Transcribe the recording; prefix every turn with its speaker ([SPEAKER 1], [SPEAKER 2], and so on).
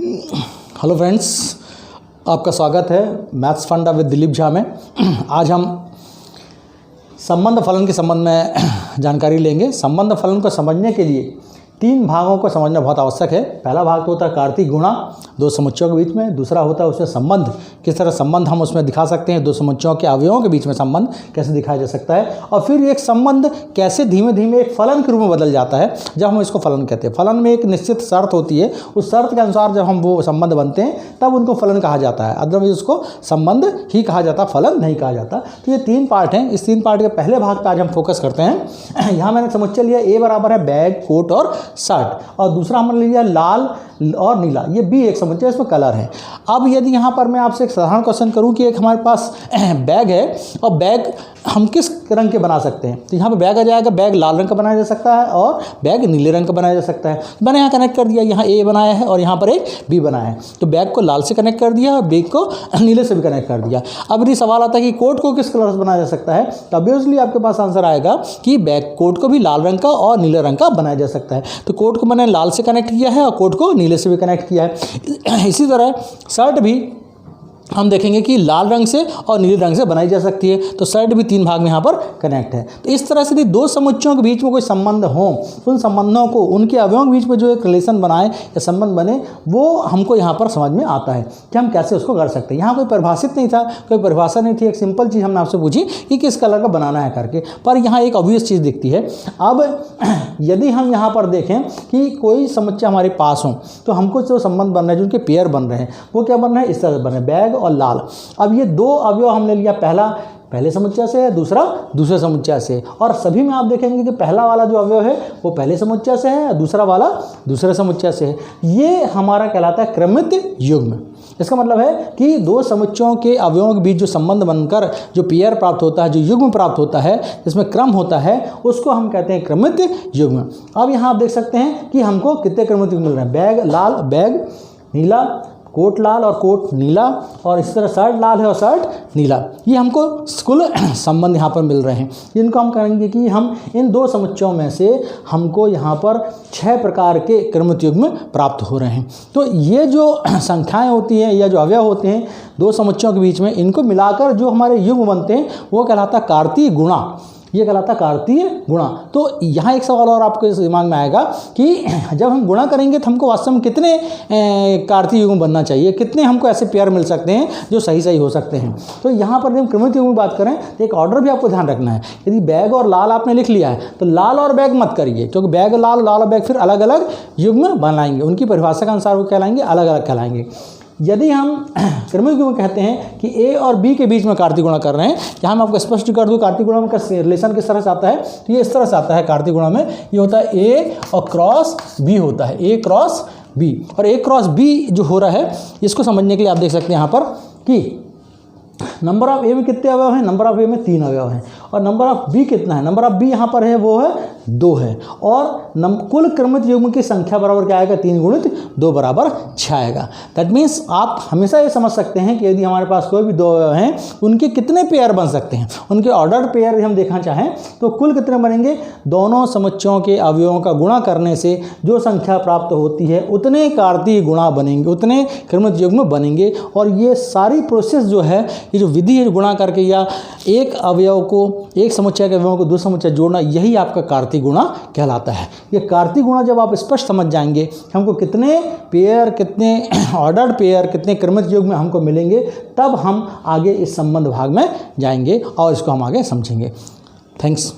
[SPEAKER 1] Hello friends, आपका स्वागत है मैथ्स फंडा विद दिलीप झा में। आज हम संबंध फलन के संबंध में जानकारी लेंगे। संबंध फलन को समझने के लिए तीन भागों को समझना बहुत आवश्यक है। पहला भाग तो होता है कार्तीय गुणा दो समुच्चयों के बीच में। दूसरा होता है उसमें संबंध, किस तरह संबंध हम उसमें दिखा सकते हैं, दो समुच्चयों के अवयवों के बीच में संबंध कैसे दिखाया जा सकता है। और फिर एक संबंध कैसे धीमे धीमे एक फलन के रूप में बदल जाता है जब हम इसको फलन कहते हैं। फलन में एक निश्चित शर्त होती है, उस शर्त के अनुसार जब हम वो संबंध बनते हैं तब उनको फलन कहा जाता है। अदरवाइज उसको संबंध ही कहा जाता, फलन नहीं कहा जाता। तो ये तीन पार्ट हैं। इस तीन पार्ट के पहले भाग पर आज हम फोकस करते हैं। यहाँ मैंने समुच्चय लिया ए बराबर है बैग, कोट और शर्ट, और दूसरा हमने लिया लाल और नीला। ये भी एक समुच्चय, इसमें कलर है। अब यदि यहाँ पर मैं आपसे एक साधारण क्वेश्चन करूँ कि एक हमारे पास बैग है और बैग हम किस रंग के बना सकते हैं, तो यहाँ पे बैग आ जाएगा। बैग लाल रंग का बनाया जा सकता है और बैग नीले रंग का बनाया जा सकता है। मैंने यहाँ कनेक्ट कर दिया, यहाँ ए बनाया है और यहाँ पर एक बी बनाया है। तो बैग को लाल से कनेक्ट कर दिया और बैग को नीले से भी कनेक्ट कर दिया। अब ये सवाल आता है कि कोट को किस कलर से बनाया जा सकता है, तो ऑब्वियसली आपके पास आंसर आएगा कि बैग कोट को भी लाल रंग का और नीले रंग का बनाया जा सकता है। तो कोट को मैंने लाल से कनेक्ट किया है और कोट को नीले से भी कनेक्ट किया है। इसी तरह शर्ट भी हम देखेंगे कि लाल रंग से और नीले रंग से बनाई जा सकती है। तो शर्ट भी तीन भाग में यहाँ पर कनेक्ट है। तो इस तरह से यदि दो समुच्चयों के बीच में कोई संबंध हो, उन संबंधों को उनके अवयवों के बीच में जो एक रिलेशन बनाए या संबंध बने, वो हमको यहाँ पर समझ में आता है कि हम कैसे उसको कर सकते हैं। यहाँ कोई परिभाषित नहीं था, कोई परिभाषा नहीं थी। एक सिंपल चीज़ हमने आपसे पूछी कि किस कलर का बनाना है करके, पर यहाँ एक ऑब्वियस चीज़ दिखती है। अब यदि हम यहाँ पर देखें कि कोई समुच्चय हमारे पास हो, तो हमको जो संबंध बन रहे हैं, जो उनके पेयर बन रहे हैं, वो क्या बन रहे हैं, इस तरह से बन रहे हैं, बैग और लाल। अब ये दो अवयव हमने लिया, पहला पहले समुच्चय से है, दूसरा दूसरे समुच्चय से। और सभी में आप देखेंगे कि पहला वाला जो अवयव है वो पहले समुच्चय से है, दूसरा वाला दूसरे समुच्चय से है। ये हमारा कहलाता है क्रमित युग्म। इसका मतलब है कि दो समुच्चयों के अवयवों के बीच जो संबंध बनकर जो पेयर प्राप्त होता है, जो युग्म प्राप्त होता है, जिसमें क्रम होता है, उसको हम कहते हैं क्रमित युग्म। अब यहाँ आप देख सकते हैं कि हमको कितने क्रमित युग्म मिल रहे हैं। बैग लाल, बैग नीला, कोट लाल और कोट नीला, और इस तरह शर्ट लाल है और शर्ट नीला। ये हमको कुल संबंध यहाँ पर मिल रहे हैं। जिनको हम कहेंगे कि हम इन दो समुच्चयों में से हमको यहाँ पर 6 प्रकार के क्रमित युग्म प्राप्त हो रहे हैं। तो ये जो संख्याएं होती हैं या जो अवयव होते हैं दो समुच्चयों के बीच में, इनको मिलाकर जो हमारे युग्म बनते हैं वो कहलाता है कार्तीय गुणा। ये कहलाता कार्तीय गुणा। तो यहाँ एक सवाल और आपके दिमाग में आएगा कि जब हम गुणा करेंगे तो हमको वास्तव में कितने कार्तीय युग्म बनना चाहिए, कितने हमको ऐसे पेयर मिल सकते हैं जो सही सही हो सकते हैं। तो यहाँ पर जब हम क्रमित युग्म की बात करें तो एक ऑर्डर भी आपको ध्यान रखना है। यदि बैग और लाल आपने लिख लिया है तो लाल और बैग मत करिए, क्योंकि बैग लाल, लाल और बैग फिर अलग अलग युग्म बनाएंगे। उनकी परिभाषा के अनुसार वो कहलाएंगे, अलग अलग कहलाएंगे। यदि हम क्रमिक युग्म कहते हैं कि ए और बी के बीच में कार्तीय गुणा कर रहे हैं, यहाँ मैं आपको स्पष्ट कर दूँ कार्तीय गुणा का रिलेशन किस तरह से आता है। तो ये इस तरह से आता है कार्तीय गुणा में। ये होता है ए और क्रॉस बी होता है, ए क्रॉस बी। और ए क्रॉस बी जो हो रहा है, इसको समझने के लिए आप देख सकते हैं यहाँ पर कि नंबर ऑफ ए में कितने अवयव हैं, नंबर ऑफ ए में 3 अवयव हैं, और नंबर ऑफ बी कितना है, नंबर ऑफ बी यहाँ पर है वो है 2 है। और कुल क्रमित युग्म की संख्या बराबर क्या आएगा, 3 गुणित 2 बराबर 6 आएगा। दैट मीन्स आप हमेशा ये समझ सकते हैं कि यदि हमारे पास कोई भी 2 अवयव हैं, उनके कितने पेयर बन सकते हैं, उनके ऑर्डर्ड पेयर हम देखना चाहें तो कुल कितने बनेंगे। दोनों समुच्चयों के अवयवों का गुणा करने से जो संख्या प्राप्त होती है उतने कार्तीय गुणा बनेंगे, उतने क्रमित युग्म बनेंगे। और ये सारी प्रोसेस जो है, ये जो विधि है गुणा करके या एक अवयव को, एक समुच्चय के अवयवों को दूसरे समुच्चय जोड़ना, यही आपका कार्तीय गुणा कहलाता है। ये कार्तीय गुणा जब आप स्पष्ट समझ जाएंगे हमको कितने पेयर, कितने ऑर्डर्ड पेयर, कितने क्रमित युग्म हमको मिलेंगे, तब हम आगे इस संबंध भाग में जाएंगे और इसको हम आगे समझेंगे। थैंक्स।